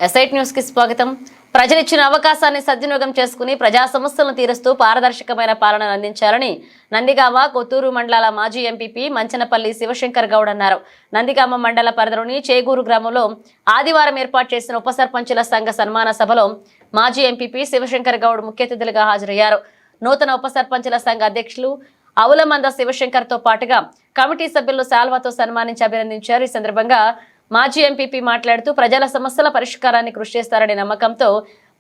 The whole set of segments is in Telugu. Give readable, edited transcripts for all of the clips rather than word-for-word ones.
ఎస్ఐట్ న్యూస్ కి స్వాగతం. ప్రజలిచ్చిన అవకాశాన్ని సద్వినియోగం చేసుకుని ప్రజా సమస్యలను తీరుస్తూ పారదర్శకమైన పాలనను అందించాలని నందిగామ కొత్తూరు మండలాల మాజీ ఎంపీపీ మంచనపల్లి శివశంకర్ గౌడ్ అన్నారు. నందిగామ మండల పరిధిలోని చేగూరు గ్రామంలో ఆదివారం ఏర్పాటు చేసిన ఉప సర్పంచుల సంఘ సన్మాన సభలో మాజీ ఎంపీపీ శివశంకర్ గౌడ్ ముఖ్య అతిథులుగా హాజరయ్యారు. నూతన ఉప సర్పంచుల సంఘ అధ్యక్షులు అవులమంద శివశంకర్ తో పాటుగా కమిటీ సభ్యులు శాల్వాతో సన్మానించి అభినందించారు. ఈ సందర్భంగా మాజీ ఎంపీపీ మాట్లాడుతూ ప్రజల సమస్యల పరిష్కారాన్ని కృషి చేస్తారనే నమ్మకంతో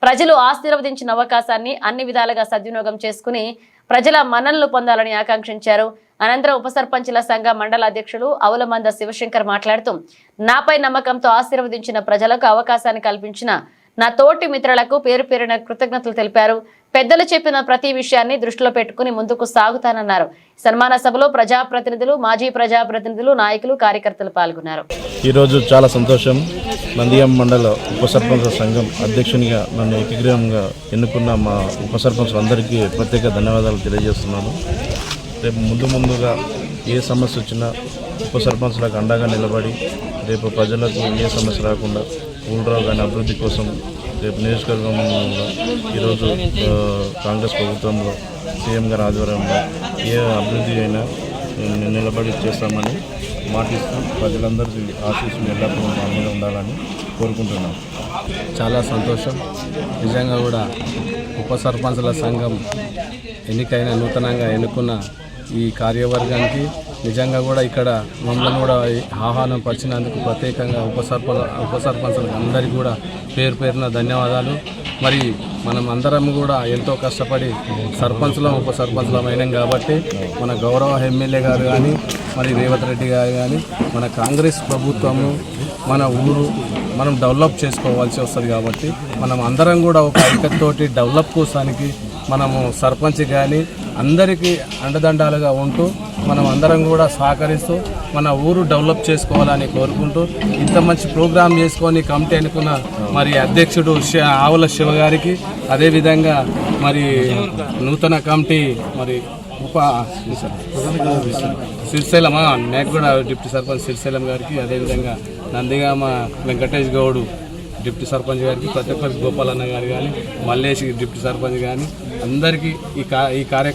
ప్రజలు ఆశీర్వదించిన అవకాశాన్ని అన్ని విధాలుగా సద్వినియోగం చేసుకుని ప్రజల మన్ననలు పొందాలని ఆకాంక్షించారు. అనంతరం ఉప సర్పంచుల సంఘ మండల అధ్యక్షులు అవులమంద శివశంకర్ మాట్లాడుతూ నాపై నమ్మకంతో ఆశీర్వదించిన ప్రజలకు అవకాశాన్ని కల్పించిన నా తోటి మిత్రులకు పేరు పేరున కృతజ్ఞతలు తెలిపారు. పెద్దలు చెప్పిన ప్రతి విషయాన్ని దృష్టిలో పెట్టుకుని ముందుకు సాగుతానన్నారు. సన్మాన సభలో ప్రజాప్రతినిధులు, మాజీ ప్రజాప్రతినిధులు, నాయకులు, కార్యకర్తలు పాల్గొన్నారు. ఈరోజు చాలా సంతోషం. నందిగామ మండల ఉప సర్పంచ్ సంఘం అధ్యక్షునిగా నన్ను ఏకగ్రీవంగా ఎన్నుకున్న మా ఉప సర్పంచులందరికీ ప్రత్యేక ధన్యవాదాలు తెలియజేస్తున్నాను. రేపు ముందుగా ఏ సమస్య వచ్చినా ఉప సర్పంచ్లకు అండగా నిలబడి రేపు ప్రజలకు ఏ సమస్య రాకుండా ఊళ్ళో కానీ అభివృద్ధి కోసం రేపు నియోజకవర్గంలో ఈరోజు కాంగ్రెస్ ప్రభుత్వంలో సీఎం గారి ఆధ్వర్యంలో ఏ అభివృద్ధి అయినా నిలబడి చేస్తామని మాటిస్తూ ప్రజలందరికీ ఆశీస్సులు ఎల్లప్పుడూ మా మీద ఉండాలని కోరుకుంటున్నాం. చాలా సంతోషం. నిజంగా కూడా ఉప సర్పంచుల సంఘం ఎన్నికైన నూతనంగా ఎన్నుకున్న ఈ కార్యవర్గానికి నిజంగా కూడా ఇక్కడ మమ్మల్ని కూడా ఆహ్వానం పరిచినందుకు ప్రత్యేకంగా ఉప సర్పంచులకు అందరికీ కూడా పేరు పేరున ధన్యవాదాలు. మరి మనం అందరం కూడా ఎంతో కష్టపడి సర్పంచులం ఉప సర్పంచులం అయినాం కాబట్టి మన గౌరవ ఎమ్మెల్యే గారు కానీ మరి రేవంత్ రెడ్డి గారు కానీ మన కాంగ్రెస్ ప్రభుత్వము మన ఊరు మనం డెవలప్ చేసుకోవాల్సి వస్తుంది కాబట్టి మనం అందరం కూడా ఒక ఐక్యతతోటి డెవలప్ కోసానికి మనము సర్పంచ్ కానీ అందరికీ అండదండాలుగా ఉంటూ మనం అందరం కూడా సహకరిస్తూ మన ఊరు డెవలప్ చేసుకోవాలని కోరుకుంటూ ఇంత మంచి ప్రోగ్రాం చేసుకొని కమిటీ అనుకున్న మరి అధ్యక్షుడు ఆవుల శివ గారికి, అదేవిధంగా మరి నూతన కమిటీ మరి శ్రీశైలం నేగూడ డిప్యూటీ సర్పంచ్ శ్రీశైలం గారికి, అదేవిధంగా నందిగామ వెంకటేష్ గౌడ్ డిప్యూటీ సర్పంచ్ గారికి, ప్రతి ఒక్కరికి గోపాలన్న గారు కానీ, మల్లేష్ డిప్యూటీ సర్పంచ్ కానీ అందరికీ ఈ కార్యక్రమం